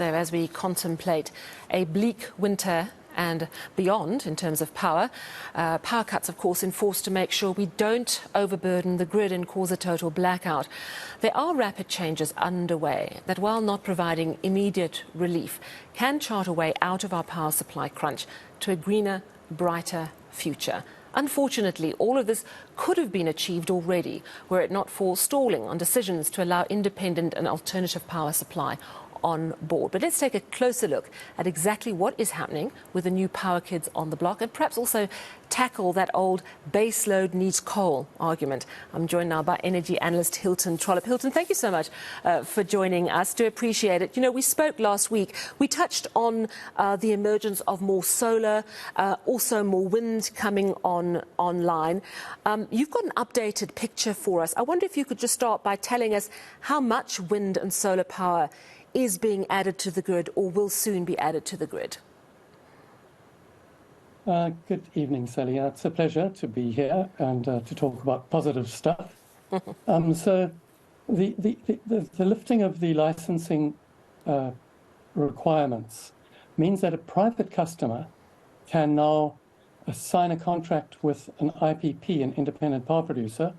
So as we contemplate a bleak winter and beyond in terms of power, power cuts, of course, enforced to make sure we don't overburden the grid and cause a total blackout. There are rapid changes underway that, while not providing immediate relief, can chart a way out of our power supply crunch to a greener, brighter future. Unfortunately, all of this could have been achieved already were it not for stalling on decisions to allow independent and alternative power supply on board. But let's take a closer look at exactly what is happening with the new power kids on the block, and perhaps also tackle that old base load needs coal argument. I'm joined now by energy analyst Hilton Trollip. Hilton, thank you so much for joining us. Do appreciate it. You know, we spoke last week. We touched on the emergence of more solar, also more wind coming online. You've got an updated picture for us. I wonder if you could just start by telling us how much wind and solar power is being added to the grid or will soon be added to the grid. Good evening, Sally. It's a pleasure to be here and to talk about positive stuff. So the lifting of the licensing requirements means that a private customer can now sign a contract with an IPP, an independent power producer,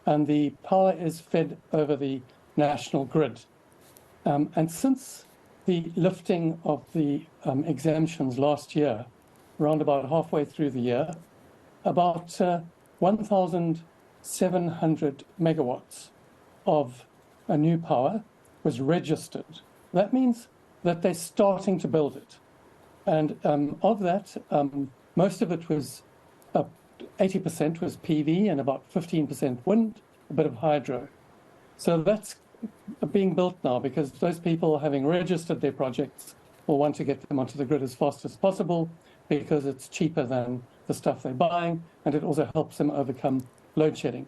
and the power is fed over the national grid. And since the lifting of the exemptions last year, around about halfway through the year, about 1,700 megawatts of a new power was registered. That means that they're starting to build it. And of that, most of it was, 80% was PV and about 15% wind, a bit of hydro. So that's being built now because those people having registered their projects will want to get them onto the grid as fast as possible because it's cheaper than the stuff they're buying, and it also helps them overcome load shedding.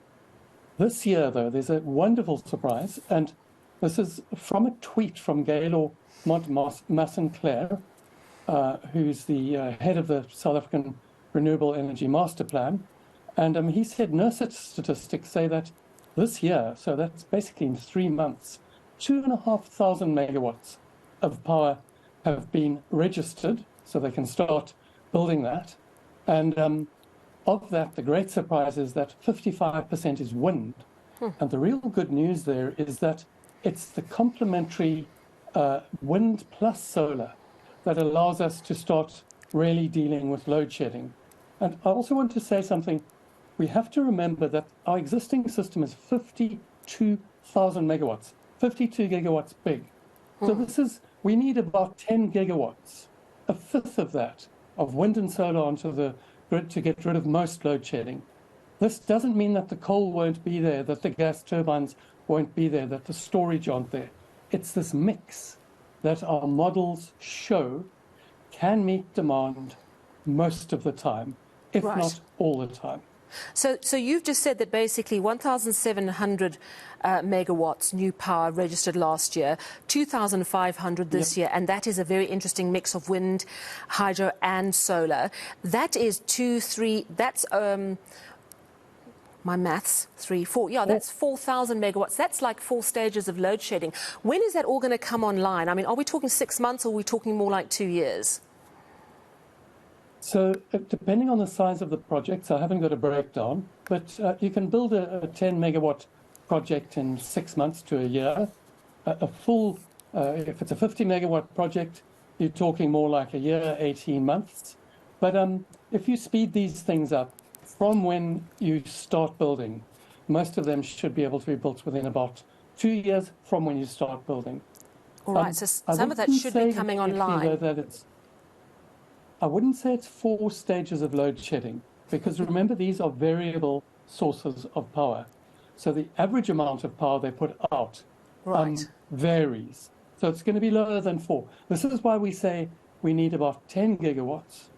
This year, though, there's a wonderful surprise, and this is from a tweet from Gaylor Massenclair, who's the head of the South African Renewable Energy Master Plan, and he said NERSA statistics say that this year, so that's basically in 3 months, 2,500 megawatts of power have been registered, so they can start building that. And of that, the great surprise is that 55% is wind. And the real good news there is that it's the complementary wind plus solar that allows us to start really dealing with load shedding. And I also want to say something. We have to remember that our existing system is 52,000 megawatts, 52 gigawatts big. So we need about 10 gigawatts, a fifth of that, of wind and solar onto the grid to get rid of most load shedding. This doesn't mean that the coal won't be there, that the gas turbines won't be there, that the storage aren't there. It's this mix that our models show can meet demand most of the time, if not all the time. So you've just said that basically 1,700 megawatts new power registered last year, 2,500 this year, and that is a very interesting mix of wind, hydro and solar. That is that's my maths, 3, 4, that's 4,000 megawatts. That's like 4 stages of load shedding. When is that all going to come online? I mean, are we talking 6 months or are we talking more like 2 years? So depending on the size of the projects, I haven't got a breakdown, but you can build a 10 megawatt project in 6 months to a year. A full, if it's a 50 megawatt project, you're talking more like a year, 18 months. But if you speed these things up from when you start building, most of them should be able to be built within about 2 years from when you start building. All right, so some of that should be coming online. I wouldn't say it's 4 stages of load shedding, because remember, these are variable sources of power. So the average amount of power they put out varies. So it's going to be lower than 4. This is why we say we need about 10 gigawatts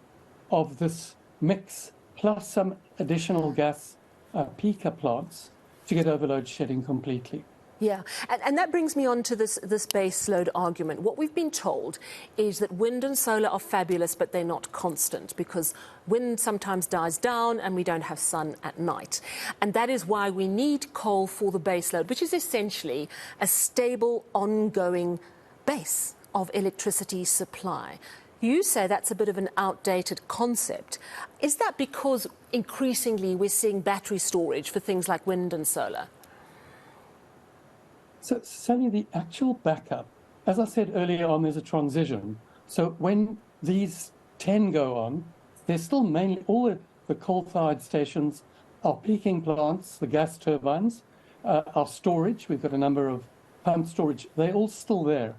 of this mix, plus some additional gas peaker plants to get over load shedding completely. Yeah, and that brings me on to this base load argument. What we've been told is that wind and solar are fabulous, but they're not constant because wind sometimes dies down and we don't have sun at night. And that is why we need coal for the base load, which is essentially a stable, ongoing base of electricity supply. You say that's a bit of an outdated concept. Is that because increasingly we're seeing battery storage for things like wind and solar? So, Sally, the actual backup, as I said earlier on, there's a transition. So when these 10 go on, there's still mainly all the coal-fired stations, our peaking plants, the gas turbines, our storage. We've got a number of pump storage. They're all still there.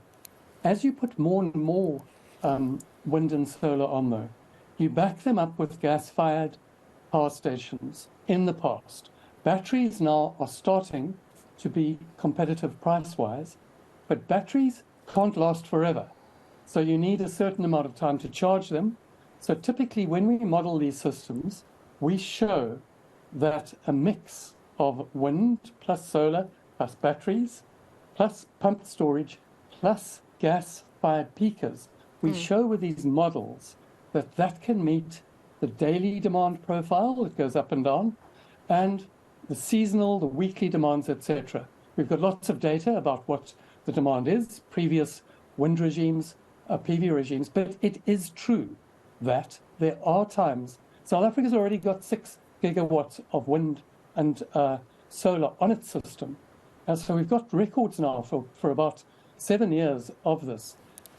As you put more and more wind and solar on, though, you back them up with gas-fired power stations in the past. Batteries now are starting to be competitive price-wise, but batteries can't last forever. So you need a certain amount of time to charge them. So typically when we model these systems, we show that a mix of wind plus solar plus batteries plus pumped storage plus gas-fired peakers, we show with these models that that can meet the daily demand profile that goes up and down, and the seasonal, the weekly demands, etc. We've got lots of data about what the demand is, previous wind regimes, PV regimes, but it is true that there are times. South Africa's already got 6 gigawatts of wind and solar on its system. And so we've got records now for about 7 years of this.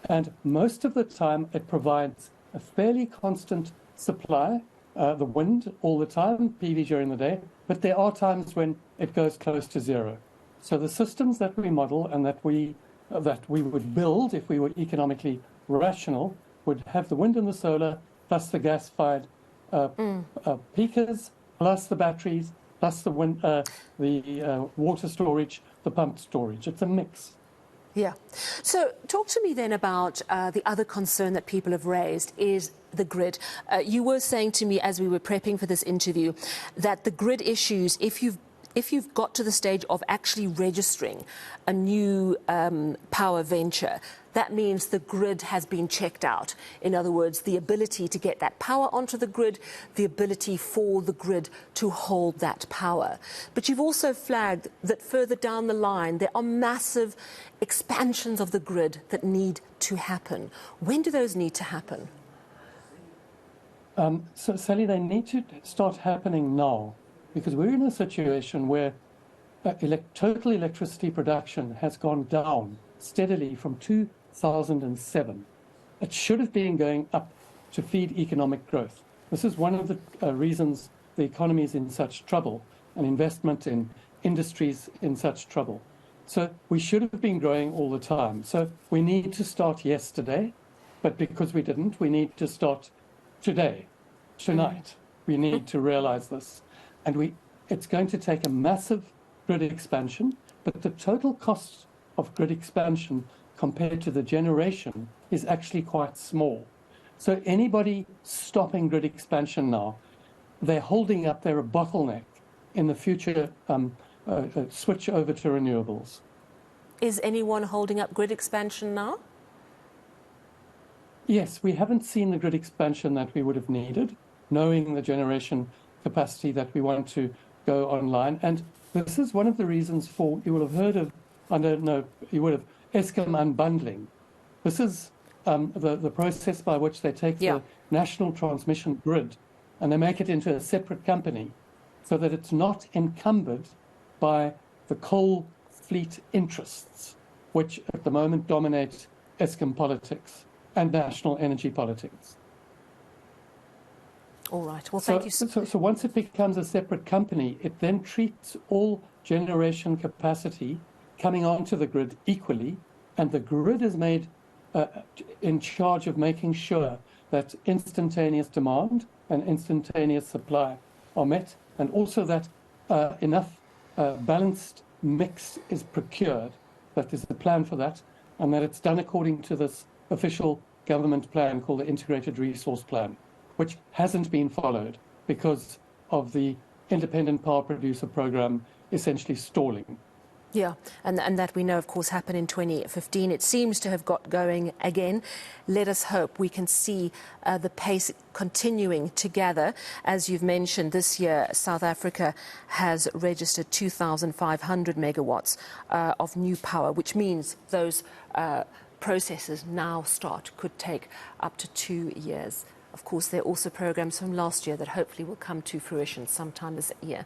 And most of the time it provides a fairly constant supply, the wind all the time, PV during the day, but there are times when it goes close to zero. So the systems that we model and that we would build if we were economically rational would have the wind and the solar plus the gas-fired peakers plus the batteries plus the wind, the water storage, the pumped storage. It's a mix. Yeah. So talk to me then about the other concern that people have raised is the grid. You were saying to me as we were prepping for this interview that the grid issues, if you've got to the stage of actually registering a new power venture, that means the grid has been checked out. In other words, the ability to get that power onto the grid, the ability for the grid to hold that power. But you've also flagged that further down the line, there are massive expansions of the grid that need to happen. When do those need to happen? So, Sally, they need to start happening now, because we're in a situation where total electricity production has gone down steadily from 2007. It should have been going up to feed economic growth. This is one of the reasons the economy is in such trouble and investment in industries in such trouble. So we should have been growing all the time. So we need to start yesterday, but because we didn't, we need to start today, tonight. We need to realize this. And it's going to take a massive grid expansion, but the total cost of grid expansion compared to the generation is actually quite small. So anybody stopping grid expansion now, they're holding up, they're a bottleneck in the future switch over to renewables. Is anyone holding up grid expansion now? Yes, we haven't seen the grid expansion that we would have needed, knowing the generation capacity that we want to go online. And this is one of the reasons for, you will have heard of, I don't know, you would have, Eskom unbundling. This is the process by which they take the national transmission grid and they make it into a separate company so that it's not encumbered by the coal fleet interests, which at the moment dominate Eskom politics and national energy politics. All right. Well, thank you. So once it becomes a separate company, it then treats all generation capacity coming onto the grid equally, and the grid is made in charge of making sure that instantaneous demand and instantaneous supply are met, and also that enough balanced mix is procured, that there's a plan for that, and that it's done according to this official government plan called the Integrated Resource Plan, which hasn't been followed because of the independent power producer program essentially stalling. Yeah, and that we know, of course, happened in 2015. It seems to have got going again. Let us hope we can see the pace continuing to gather. As you've mentioned, this year, South Africa has registered 2,500 megawatts of new power, which means those processes now start could take up to 2 years. Of course, there are also programs from last year that hopefully will come to fruition sometime this year.